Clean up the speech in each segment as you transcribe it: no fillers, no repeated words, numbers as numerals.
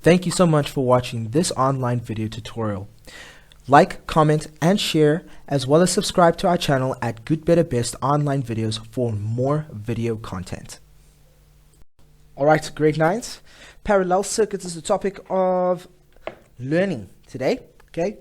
Thank you so much for watching this online video tutorial. Like, comment, and share, as well as subscribe to our channel at Good Better Best Online Videos for more video content. Alright, grade 9s, parallel circuits is the topic of learning today. Okay,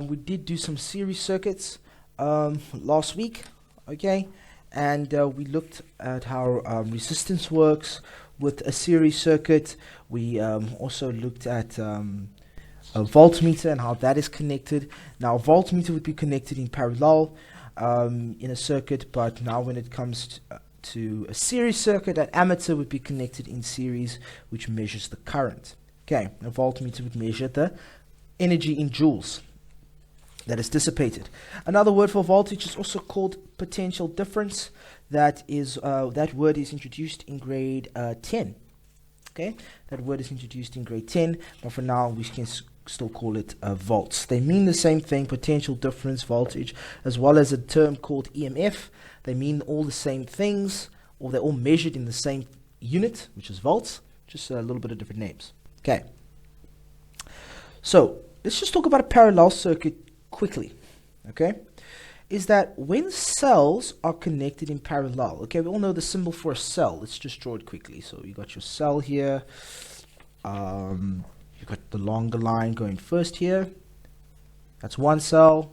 we did do some series circuits last week. Okay, and we looked at how resistance works with a series circuit. We also looked at a voltmeter and how that is connected. Now, a voltmeter would be connected in parallel in a circuit, but now when it comes to a series circuit, an ammeter would be connected in series, which measures the current. Okay, a voltmeter would measure the energy in joules that is dissipated. Another word for voltage is also called potential difference. That word is introduced in grade 10. Okay, that word is introduced in grade 10, but for now we can still call it volts. They mean the same thing, potential difference, voltage, as well as a term called EMF. They mean all the same things, or they're all measured in the same unit, which is volts, just a little bit of different names. Okay, so let's just talk about a parallel circuit quickly. Okay, is that when cells are connected in parallel, okay, we all know the symbol for a cell. Let's just draw it quickly. So you got your cell here, you've got the longer line going first here. That's one cell.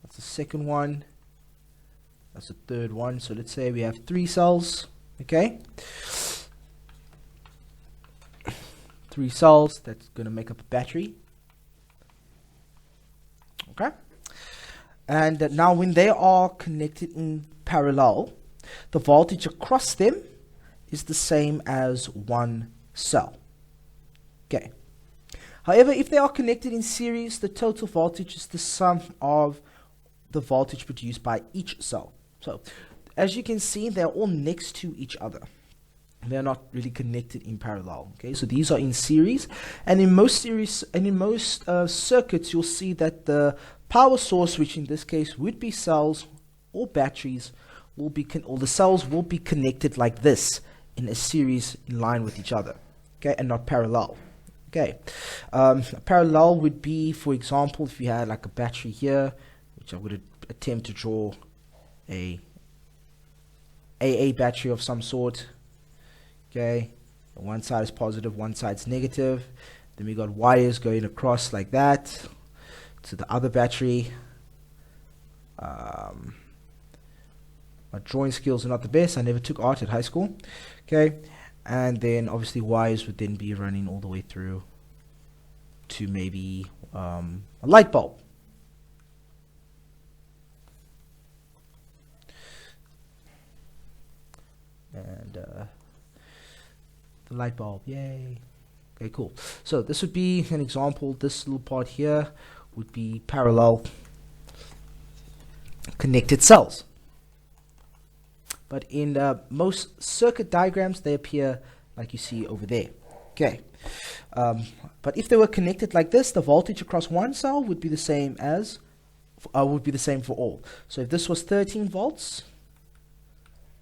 That's the second one. That's the third one. So let's say we have 3 cells. Okay, 3 cells. That's going to make up a battery. Okay, and now when they are connected in parallel, the voltage across them is the same as one cell. Okay, however, if they are connected in series, the total voltage is the sum of the voltage produced by each cell. So as you can see, they're all next to each other. They're not really connected in parallel. Okay, so these are in series, and in most series and in most circuits, you'll see that the power source, which in this case would be cells or batteries, will be or the cells will be connected like this in a series in line with each other. Okay, and not parallel. Okay, parallel would be, for example, if you had like a battery here, which I would attempt to draw a AA battery of some sort. Okay, one side is positive, one side's negative. Then we got wires going across like that to the other battery. My drawing skills are not the best. I never took art at high school. Okay, and then obviously wires would then be running all the way through to maybe a light bulb. And the light bulb, yay. Okay, cool. So this would be an example. This little part here would be parallel connected cells. But in most circuit diagrams, they appear like you see over there. Okay. But if they were connected like this, the voltage across one cell would be the same as for all. So if this was 13 volts,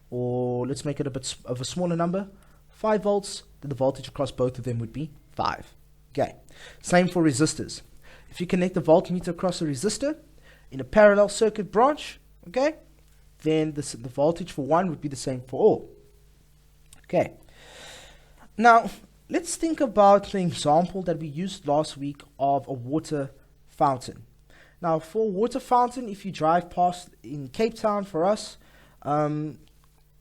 or let's make it a bit of a smaller number, 5 volts, then the voltage across both of them would be 5. Okay, same for resistors. If you connect the voltmeter across a resistor in a parallel circuit branch, okay, then the voltage for one would be the same for all. Okay, now let's think about the example that we used last week of a water fountain. Now for a water fountain, if you drive past in Cape Town for us,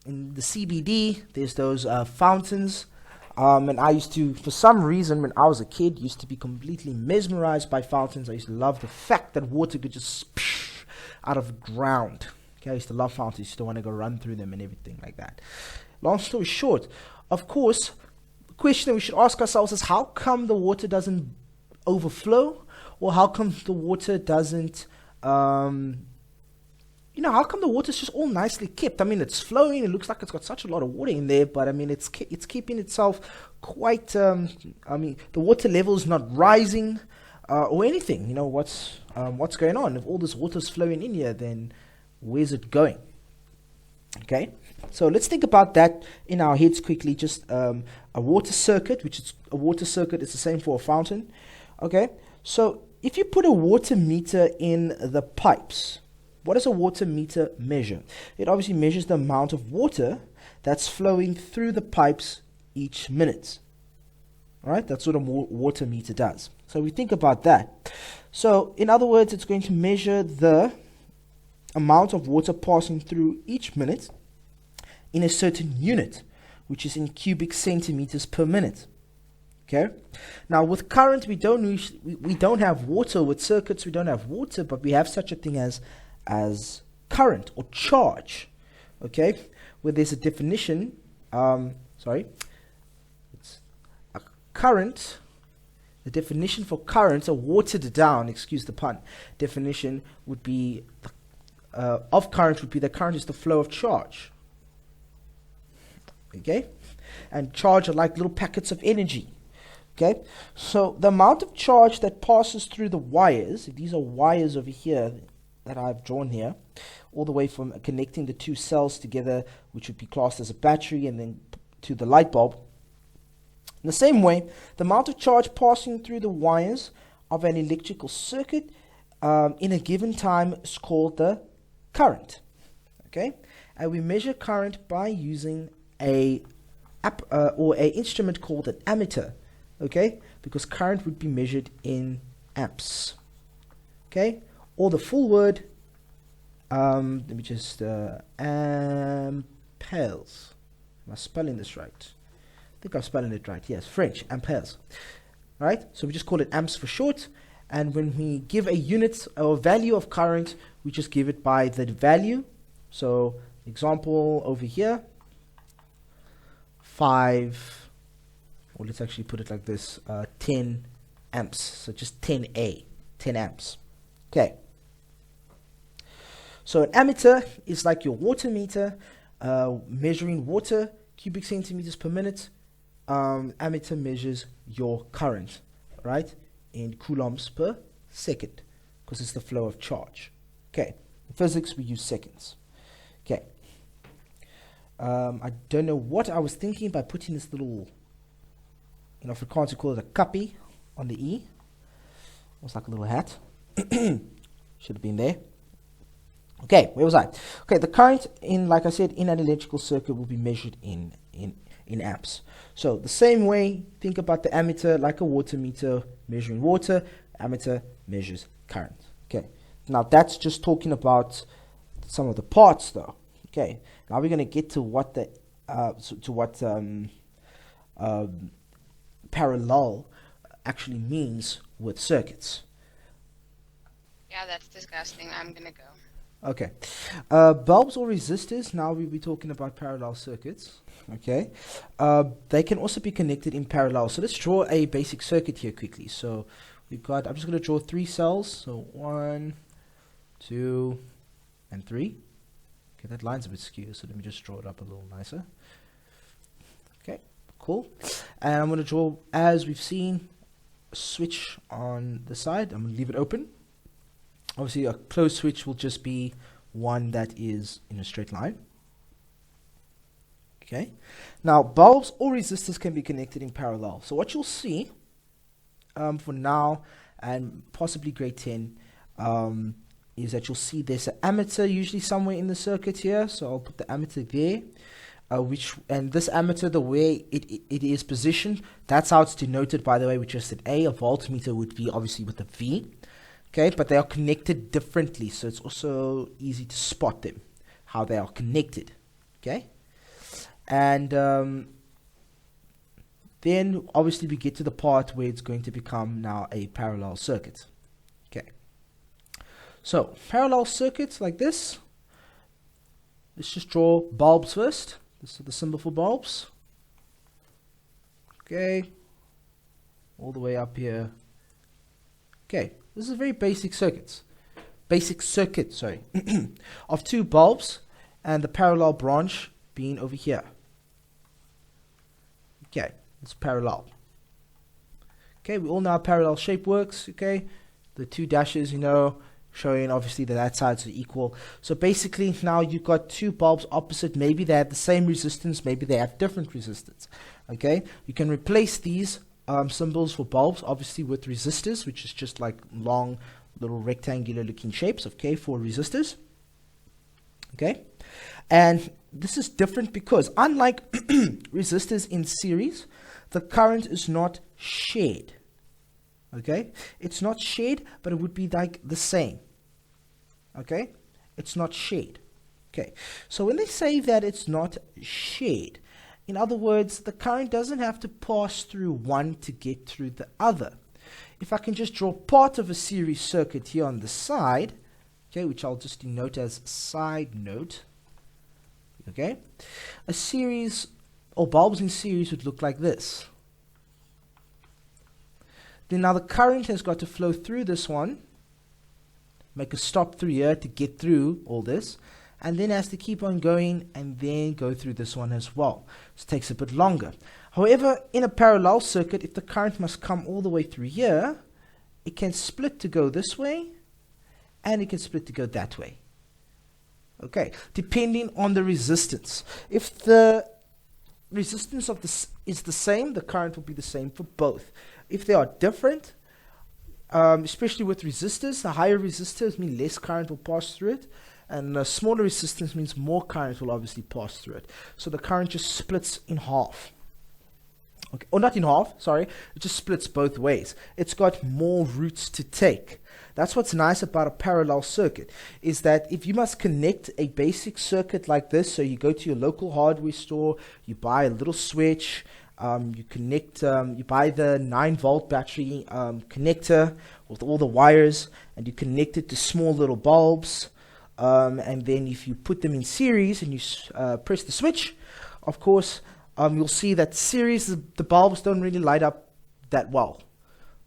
in the CBD, there's those fountains, and I used to, for some reason, when I was a kid, used to be completely mesmerized by fountains. I used to love the fact that water could just out of the ground. Okay, I used to love fountains. I used to want to go run through them and everything like that. Long story short, of course, the question that we should ask ourselves is, how come the water doesn't overflow, or how come the water doesn't how come the water's just all nicely kept? I mean, it's flowing. It looks like it's got such a lot of water in there, but I mean, it's keeping itself quite. The water level is not rising or anything. You know what's going on? If all this water's flowing in here, then where's it going? Okay, So let's think about that in our heads quickly. Just a water circuit, which is a water circuit is the same for a fountain. Okay, so if you put a water meter in the pipes, what does a water meter measure? It obviously measures the amount of water that's flowing through the pipes each minute. All right, that's what a water meter does. So we think about that. So in other words, it's going to measure the amount of water passing through each minute in a certain unit, which is in cubic centimeters per minute. Okay. Now with current, we don't have water. With circuits, we don't have water, but we have such a thing as current or charge. Okay, where there's a definition. It's a current. The definition for current, a watered down, excuse the pun, definition would be of current would be the current is the flow of charge. Okay, and charge are like little packets of energy. Okay, so the amount of charge that passes through the wires, these are wires over here that I've drawn here, all the way from connecting the two cells together, which would be classed as a battery, and then to the light bulb. In the same way, the amount of charge passing through the wires of an electrical circuit in a given time is called the current. Okay, and we measure current by using a instrument called an ammeter. Okay, because current would be measured in amps. Okay, or the full word, let me just, amperes. Am I spelling this right? I think I'm spelling it right. Yes, French, amperes. Right, so we just call it amps for short. And when we give a unit or value of current, we just give it by the value. So, example over here, 5. Or let's actually put it like this, 10 amps. So just 10 amps. Okay. So an ammeter is like your water meter, measuring water, cubic centimeters per minute. Ammeter measures your current, right, in coulombs per second, because it's the flow of charge. Okay. In physics, we use seconds. Okay. I don't know what I was thinking by putting this little, in Afrikaans, we call it a kappie on the E. Almost like a little hat. Should have been there. Okay, where was I? Okay, the current like I said, in an electrical circuit will be measured in amps. So the same way, think about the ammeter like a water meter measuring water. Ammeter measures current. Okay, now that's just talking about some of the parts, though. Okay, now we're going to get to what parallel actually means with circuits. Yeah, that's disgusting. I'm gonna go. Okay. Bulbs or resistors, now we'll be talking about parallel circuits. Okay. They can also be connected in parallel. So let's draw a basic circuit here quickly. So we've got, I'm just going to draw 3 cells. So 1, 2, and 3. Okay, that line's a bit skewed, so let me just draw it up a little nicer. Okay. Cool. And I'm going to draw, as we've seen, a switch on the side. I'm going to leave it open. Obviously, a closed switch will just be one that is in a straight line. Okay. Now, bulbs or resistors can be connected in parallel. So what you'll see for now and possibly grade 10 is that you'll see there's an ammeter usually somewhere in the circuit here. So I'll put the ammeter there. And this ammeter, the way it is positioned, that's how it's denoted, by the way, with just an A. A voltmeter would be obviously with a V. Okay, but they are connected differently, so it's also easy to spot them, how they are connected. Okay, and then obviously we get to the part where it's going to become now a parallel circuit. Okay, so parallel circuits like this. Let's just draw bulbs first. This is the symbol for bulbs. Okay, all the way up here. Okay, this is very basic circuit, of 2 bulbs and the parallel branch being over here. Okay, it's parallel. Okay, we all know how parallel shape works. Okay, the 2 dashes, you know, showing obviously that sides are equal. So basically now you've got two bulbs opposite. Maybe they have the same resistance, maybe they have different resistance. Okay, you can replace these symbols for bulbs obviously with resistors, which is just like long little rectangular looking shapes, okay, for resistors. Okay, and this is different because unlike resistors in series, the current is not shared. Okay, it's not shared, but it would be like the same. Okay, it's not shared. Okay, so when they say that it's not shared, in other words, the current doesn't have to pass through one to get through the other. If I can just draw part of a series circuit here on the side, okay, which I'll just denote as side note, okay, a series or bulbs in series would look like this. Then now the current has got to flow through this one, make a stop through here to get through all this, and then has to keep on going and then go through this one as well. This takes a bit longer. However, in a parallel circuit, if the current must come all the way through here, it can split to go this way and it can split to go that way. Okay, depending on the resistance. If the resistance of this is the same, the current will be the same for both. If they are different, especially with resistors, the higher resistors mean less current will pass through it, and a smaller resistance means more current will obviously pass through it. So the current just splits in half. Okay, or not in half, sorry, it just splits both ways. It's got more routes to take. That's what's nice about a parallel circuit, is that if you must connect a basic circuit like this, so you go to your local hardware store, you buy a little switch, you connect, you buy the 9-volt battery connector with all the wires, and you connect it to small little bulbs, and then if you put them in series and you press the switch, of course, you'll see that series, the bulbs don't really light up that well.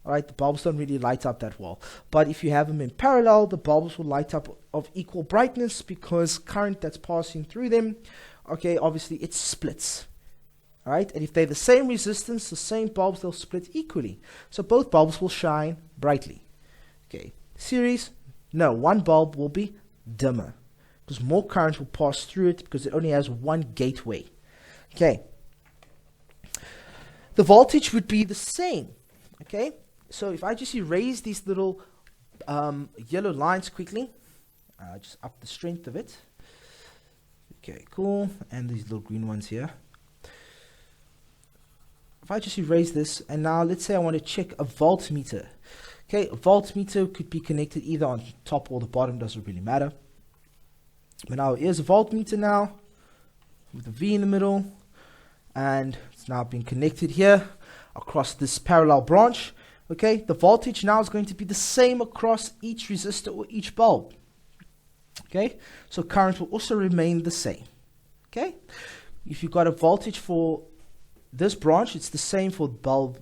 Alright, the bulbs don't really light up that well. But if you have them in parallel, the bulbs will light up of equal brightness because current that's passing through them, okay, obviously it splits. Alright, and if they're the same resistance, the same bulbs, they'll split equally. So both bulbs will shine brightly. Okay, series, no, one bulb will be dimmer because more current will pass through it because it only has one gateway. Okay, the voltage would be the same. Okay, so if I just erase these little yellow lines quickly, just up the strength of it. Okay, cool, and these little green ones here. If I just erase this, and now let's say I want to check a voltmeter. Okay, a voltmeter could be connected either on top or the bottom, doesn't really matter. But now here's a voltmeter now, with a V in the middle, and it's now been connected here across this parallel branch. Okay, the voltage now is going to be the same across each resistor or each bulb. Okay, so current will also remain the same. Okay, if you've got a voltage for this branch, it's the same for bulb,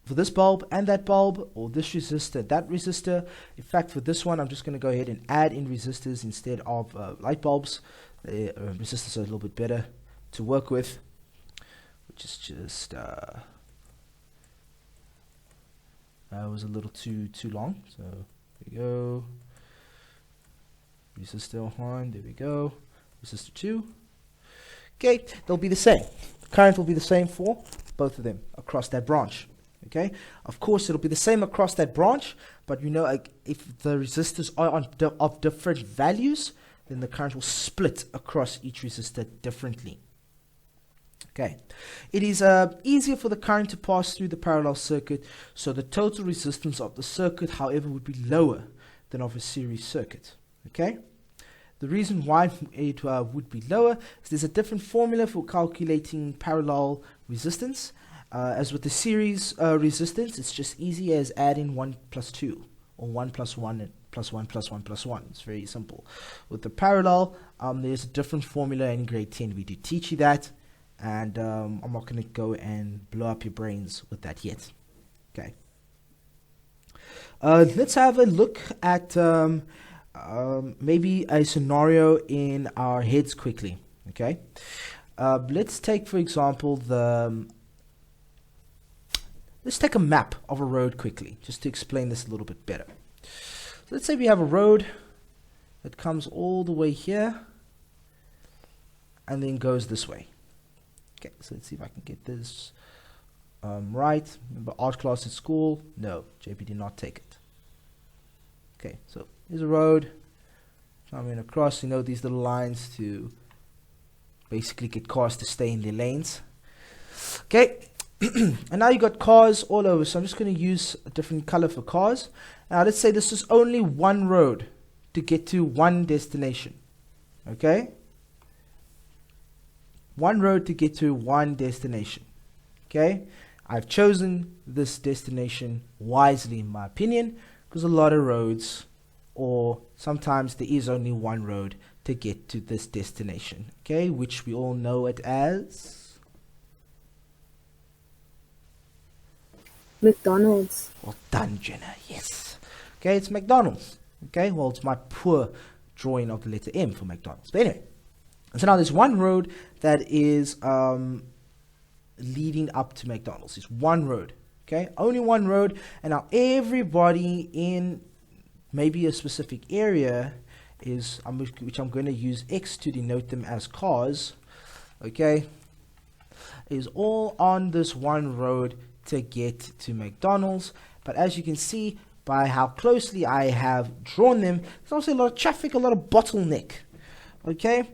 for this bulb and that bulb, or this resistor, that resistor. In fact, for this one, I'm just going to go ahead and add in resistors instead of light bulbs. Resistors are a little bit better to work with, which is just that was a little too long. So there we go. Resistor 1, there we go. Resistor 2. Okay, they'll be the same. Current will be the same for both of them across that branch. Okay, of course it'll be the same across that branch, but you know, like, if the resistors are of different values, then the current will split across each resistor differently. Okay, it is easier for the current to pass through the parallel circuit, so the total resistance of the circuit, however, would be lower than of a series circuit. Okay, the reason why it would be lower is there's a different formula for calculating parallel resistance. As with the series resistance, it's just easy as adding 1 plus 2, or 1 plus 1 and plus 1 plus 1 plus 1. It's very simple. With the parallel, there's a different formula. In grade 10 we do teach you that, and I'm not going to go and blow up your brains with that yet. Okay, let's have a look at maybe a scenario in our heads quickly. Okay, let's take, for example, let's take a map of a road quickly, just to explain this a little bit better. So let's say we have a road that comes all the way here and then goes this way. Okay, so let's see if I can get this right. Remember art class at school? No, JP did not take it. Okay, so here's a road coming across. You know, these little lines to basically get cars to stay in their lanes. Okay, and now you got cars all over. So I'm just going to use a different color for cars. Now let's say this is only one road to get to one destination. Okay, one road to get to one destination. Okay, I've chosen this destination wisely in my opinion, because a lot of roads, or sometimes there is only one road to get to this destination, okay, which we all know it as McDonald's. well done, Jenna. Yes, okay, it's McDonald's. Okay, well, it's my poor drawing of the letter M for McDonald's, but anyway. So now there's one road that is leading up to McDonald's. It's one road. Okay, only one road, and now everybody in maybe a specific area is, which I'm going to use X to denote them as cars, okay, is all on this one road to get to McDonald's. But as you can see by how closely I have drawn them, there's also a lot of traffic, a lot of bottleneck, okay,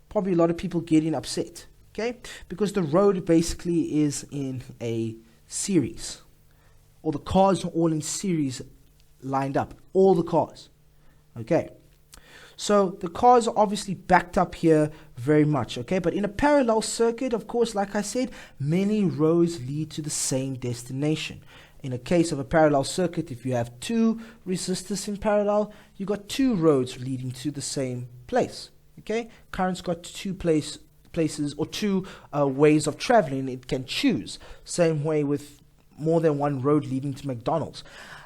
probably a lot of people getting upset, okay, because the road basically is in a series. All the cars are all in series lined up. All the cars. Okay. So the cars are obviously backed up here very much. Okay. But in a parallel circuit, of course, like I said, many roads lead to the same destination. In a case of a parallel circuit, if you have two resistors in parallel, you got two roads leading to the same place. Okay. Current's got two places or two ways of traveling it can choose. Same way with more than one road leading to McDonald's.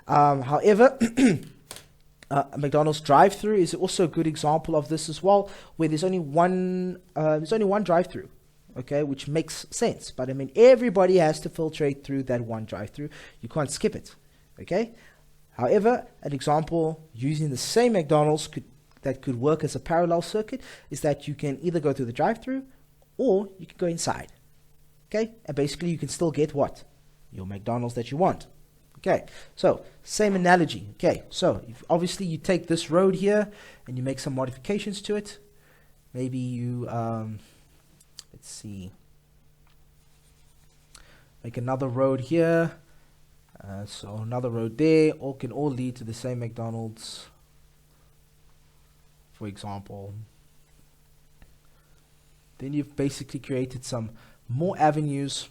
However, McDonald's drive-through is also a good example of this as well, where there's only one drive-through, okay, which makes sense. But I mean, everybody has to filtrate through that one drive-through. You can't skip it, okay. However, an example using the same McDonald's that could work as a parallel circuit is that you can either go through the drive-through or you can go inside, okay, and basically you can still get what? Your McDonald's that you want. Okay, so same analogy. Okay, so if obviously you take this road here and you make some modifications to it. Maybe you let's see, make another road here, so another road there, all can all lead to the same McDonald's, for example. Then you've basically created some more avenues,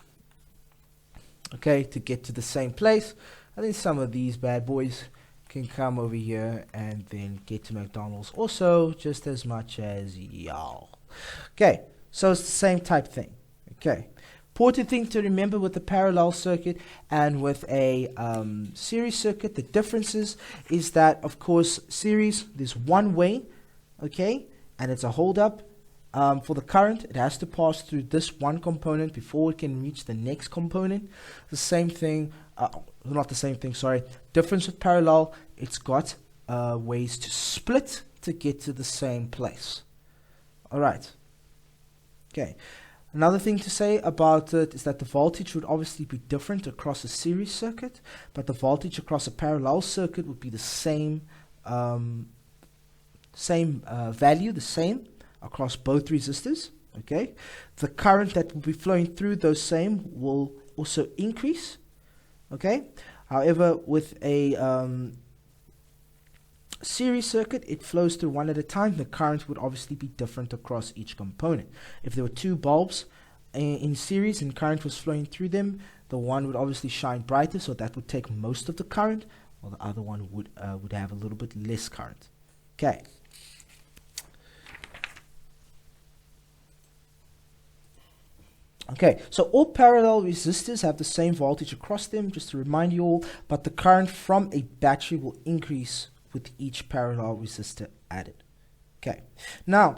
okay, to get to the same place. And then some of these bad boys can come over here and then get to McDonald's also just as much as y'all. Okay, so it's the same type thing. Okay, important thing to remember with the parallel circuit and with a series circuit, the differences is that, of course, series, there's one way, okay, and it's a hold up. For the current, it has to pass through this one component before it can reach the next component. The same thing, not the same thing, sorry. Difference with parallel, it's got ways to split to get to the same place. All right. Okay. Another thing to say about it is that the voltage would obviously be different across a series circuit, but the voltage across a parallel circuit would be the same, value, the same across both resistors. Okay, the current that will be flowing through those same will also increase. Okay, however, with a series circuit, it flows through one at a time. The current would obviously be different across each component. If there were two bulbs in series and current was flowing through them, the one would obviously shine brighter, so that would take most of the current, while the other one would have a little bit less current. Okay. Okay, so all parallel resistors have the same voltage across them, just to remind you all, but the current from a battery will increase with each parallel resistor added. Okay, now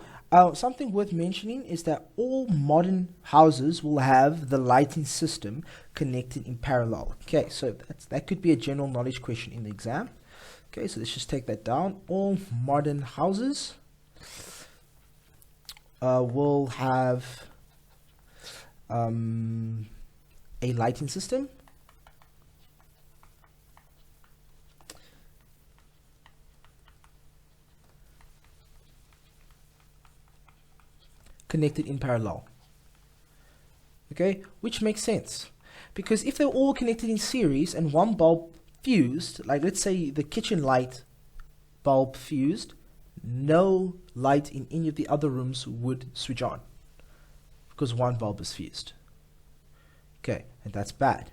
something worth mentioning is that all modern houses will have the lighting system connected in parallel. Okay, so that could be a general knowledge question in the exam. Okay, so let's just take that down. All modern houses will have a lighting system connected in parallel. Okay, which makes sense, because if they're all connected in series and one bulb fused, like let's say the kitchen light bulb fused, no light in any of the other rooms would switch on because one bulb is fused. Okay, and that's bad.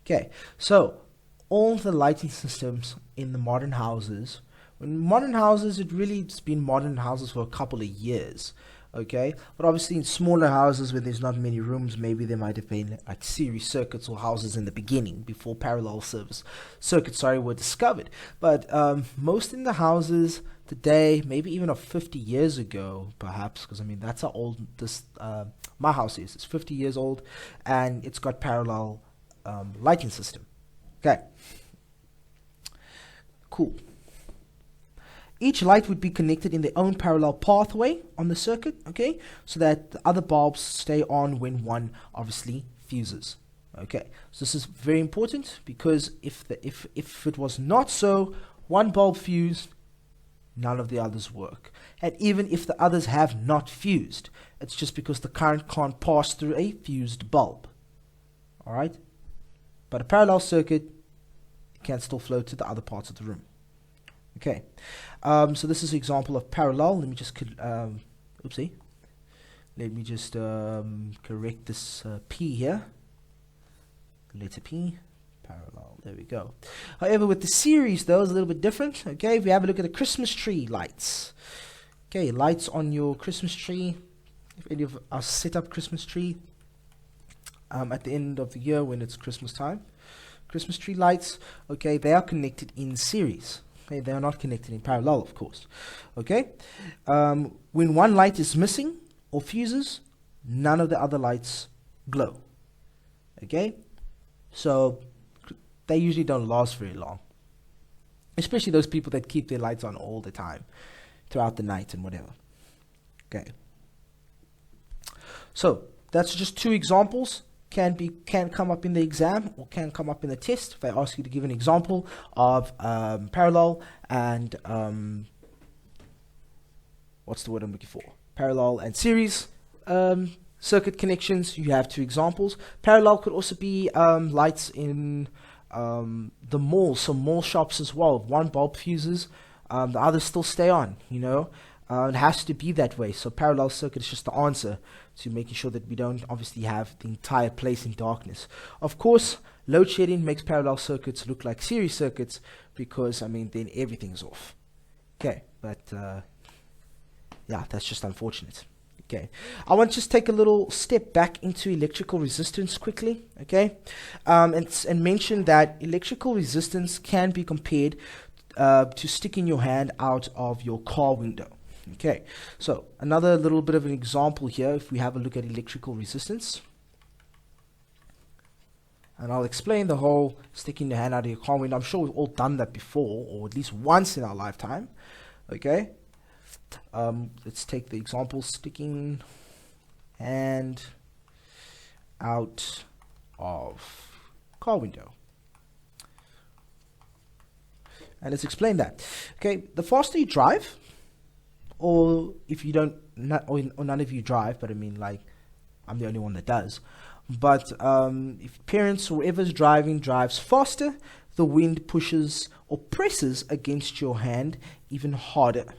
Okay, so all the lighting systems in the modern houses, in modern houses, it's been modern houses for a couple of years. Okay, but obviously in smaller houses where there's not many rooms, maybe there might have been like series circuits or houses in the beginning before parallel circuits were discovered. But most in the houses today, maybe even of 50 years ago, perhaps, because I mean that's how old this my house is. It's 50 years old, and it's got parallel lighting system. Okay, cool. Each light would be connected in their own parallel pathway on the circuit, okay, so that the other bulbs stay on when one obviously fuses. Okay, so this is very important, because if it was not so, one bulb fused, none of the others work. And even if the others have not fused, it's just because the current can't pass through a fused bulb. All right, but a parallel circuit can still flow to the other parts of the room. Okay, so this is an example of parallel. Let me just correct this P here. Letter P, parallel. There we go. However, with the series, though, it's a little bit different. Okay, if we have a look at the Christmas tree lights. Okay, lights on your Christmas tree. If any of us set up Christmas tree at the end of the year when it's Christmas time, Christmas tree lights. Okay, they are connected in series. Okay, they are not connected in parallel, of course. Okay, when one light is missing or fuses, none of the other lights glow. Okay, so they usually don't last very long, especially those people that keep their lights on all the time throughout the night and whatever. Okay, so that's just two examples. Can come up in the exam or can come up in the test if they ask you to give an example of parallel and what's the word I'm looking for? Parallel and series circuit connections. You have two examples. Parallel could also be lights in the mall, some mall shops as well. If one bulb fuses, the others still stay on, you know. It has to be that way. So parallel circuit is just the answer to making sure that we don't obviously have the entire place in darkness. Of course, load shedding makes parallel circuits look like series circuits because, I mean, then everything's off. Okay, but yeah, that's just unfortunate. Okay, I want to just take a little step back into electrical resistance quickly, okay, and mention that electrical resistance can be compared to sticking your hand out of your car window. Okay, so another little bit of an example here, if we have a look at electrical resistance. And I'll explain the whole sticking your hand out of your car window. I'm sure we've all done that before, or at least once in our lifetime. Okay, let's take the example, sticking hand out of car window. And let's explain that. Okay, the faster you drive, or if you don't, or none of you drive, but I mean, like, I'm the only one that does. But if parents or whoever's driving drives faster, the wind pushes or presses against your hand even harder.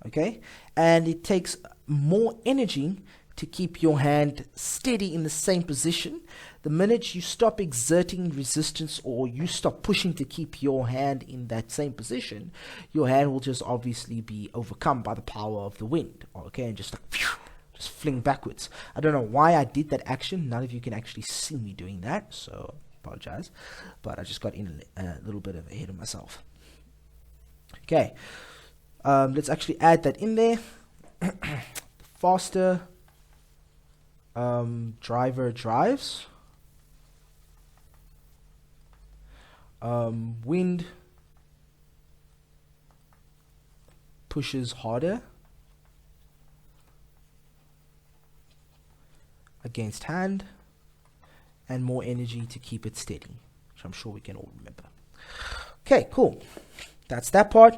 Okay, and it takes more energy to keep your hand steady in the same position. The minute you stop exerting resistance or you stop pushing to keep your hand in that same position, your hand will just obviously be overcome by the power of the wind. Okay, and just like just fling backwards. I don't know why I did that action. None of you can actually see me doing that, so apologize. But I just got in a little bit of ahead of myself. Okay, let's actually add that in there. Faster driver drives, wind pushes harder against hand, and more energy to keep it steady, which I'm sure we can all remember. Okay, cool. That's that part.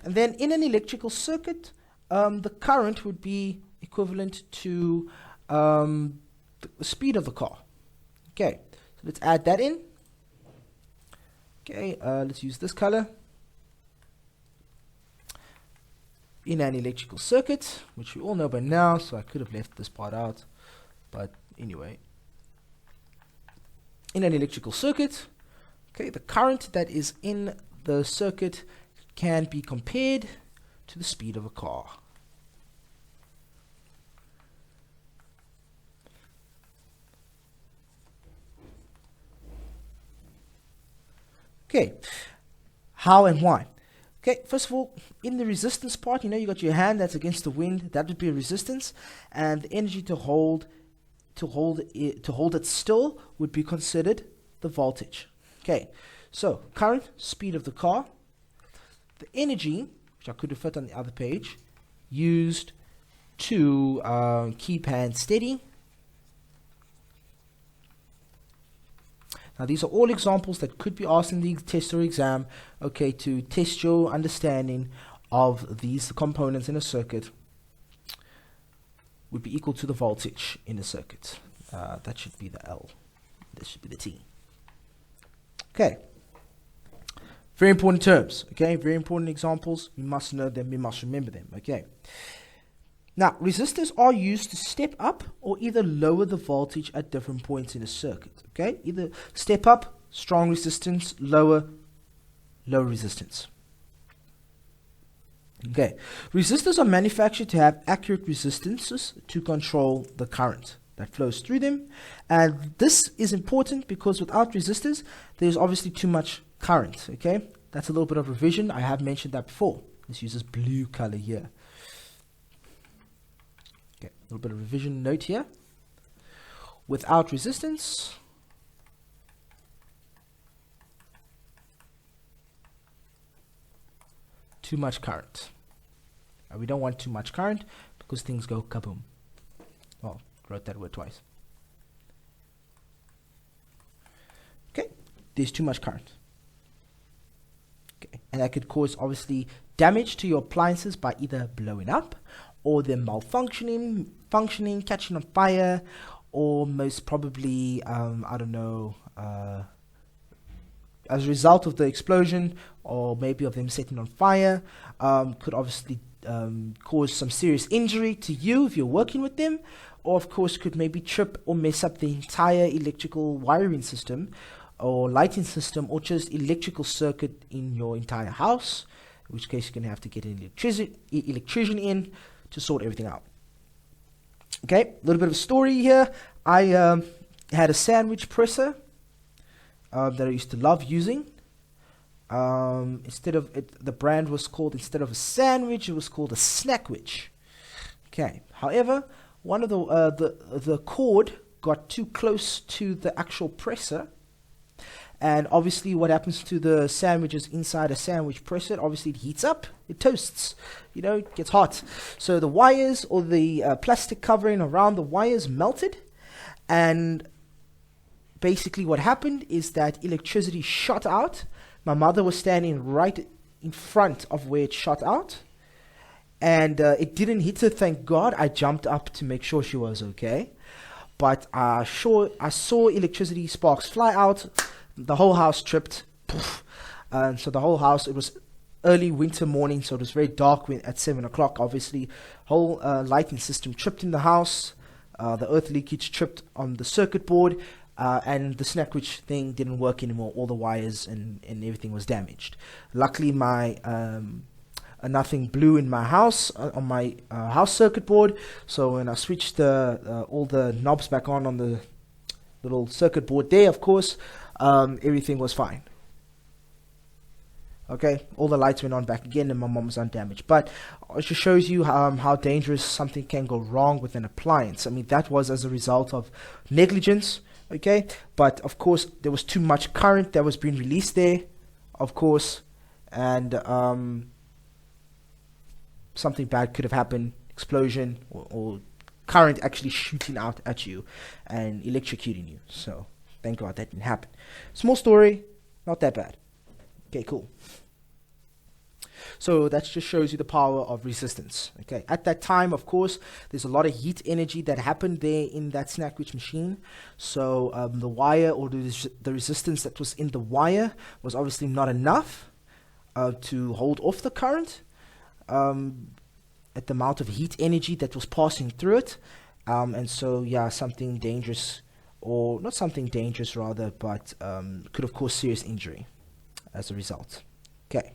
And then in an electrical circuit, the current would be equivalent to the speed of the car. Okay, so let's add that in. Okay, let's use this color. In an electrical circuit, which we all know by now, so I could have left this part out, but anyway. In an electrical circuit, okay, the current that is in the circuit can be compared to the speed of a car. Okay, how and why? Okay, first of all, in the resistance part, you got your hand that's against the wind. That would be a resistance, and the energy to hold it still would be considered the voltage. Okay, so current, speed of the car, the energy, which I could have fit on the other page, used to keep hand steady. Now these are all examples that could be asked in the test or exam, okay, to test your understanding of these components in a circuit. Would be equal to the voltage in a circuit. That should be the L. This should be the T. Okay. Very important terms. Okay. Very important examples. We must know them. We must remember them. Okay. Now, resistors are used to step up or either lower the voltage at different points in a circuit. Okay. Either step up, strong resistance, lower, low resistance. Okay, resistors are manufactured to have accurate resistances to control the current that flows through them, and this is important because without resistors there's obviously too much current. Okay, that's a little bit of revision. I have mentioned that before. This uses blue color here. Okay, a little bit of revision note here. Without resistance, too much current. We don't want too much current because things go kaboom. Oh, wrote that word twice. Okay, there's too much current. Okay, and that could cause obviously damage to your appliances by either blowing up or them malfunctioning, catching on fire, or most probably, I don't know, as a result of the explosion or maybe of them setting on fire, could obviously cause some serious injury to you if you're working with them, or of course could maybe trip or mess up the entire electrical wiring system or lighting system or just electrical circuit in your entire house, in which case you're going to have to get an electrician in to sort everything out. Okay, a little bit of a story here. I had a sandwich presser that I used to love using. Instead of it, the brand was called, instead of a sandwich, it was called a Snackwich. Okay. However, one of the cord got too close to the actual presser, and obviously, what happens to the sandwiches inside a sandwich presser? Obviously, it heats up, it toasts, it gets hot. So the wires or the plastic covering around the wires melted, and basically, what happened is that electricity shot out. My mother was standing right in front of where it shot out, and it didn't hit her, thank God. I jumped up to make sure she was okay, but I saw electricity sparks fly out. The whole house tripped. So the whole house, it was early winter morning, so it was very dark at 7 o'clock. Obviously, whole lighting system tripped in the house. The earth leakage tripped on the circuit board. And the Snackwich thing didn't work anymore. All the wires and everything was damaged. Luckily, my nothing blew in my house on my house circuit board. So when I switched all the knobs back on the little circuit board there, of course, everything was fine. Okay, all the lights went on back again, and my mom was undamaged. But it just shows you how dangerous something can go wrong with an appliance. I mean, that was as a result of negligence. Okay, but of course there was too much current that was being released there, of course, and something bad could have happened, explosion or current actually shooting out at you and electrocuting you. So thank God that didn't happen. Small story, not that bad. Okay, cool. So that just shows you the power of resistance. Okay, at that time, of course, there's a lot of heat energy that happened there in that SnackRich machine. So the wire, or the resistance that was in the wire, was obviously not enough to hold off the current at the amount of heat energy that was passing through it. And so, yeah, something dangerous, or not something dangerous rather, but could have caused serious injury as a result. Okay.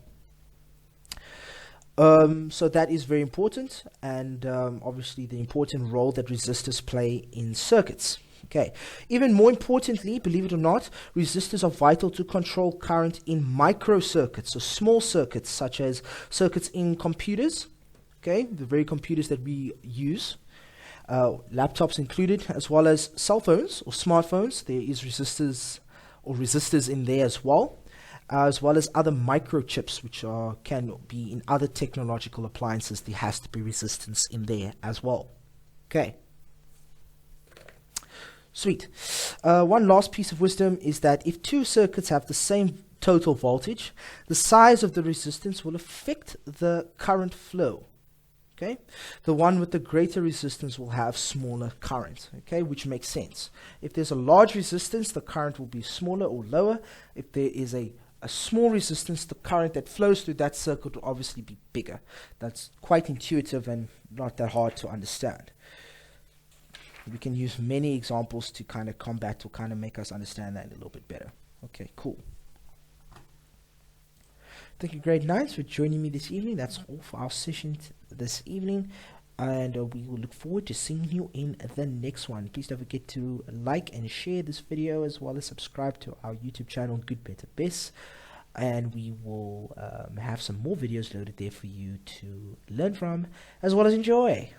So that is very important, and obviously the important role that resistors play in circuits. Okay. Even more importantly, believe it or not, resistors are vital to control current in microcircuits, so small circuits, such as circuits in computers, okay, the very computers that we use, laptops included, as well as cell phones or smartphones. There is resistors in there as well as other microchips, which can be in other technological appliances. There has to be resistance in there as well. Okay. Sweet. One last piece of wisdom is that if two circuits have the same total voltage, the size of the resistance will affect the current flow. Okay, the one with the greater resistance will have smaller current, okay, which makes sense. If there's a large resistance, the current will be smaller or lower. If there is a small resistance, the current that flows through that circuit will obviously be bigger. That's quite intuitive and not that hard to understand. We can use many examples to kind of combat or kind of make us understand that a little bit better. Okay, cool. Thank you, grade 9s, for joining me this evening. That's all for our session this evening, and we will look forward to seeing you in the next one. Please don't forget to like and share this video, as well as subscribe to our YouTube channel, Good Better Best, and we will have some more videos loaded there for you to learn from as well as enjoy.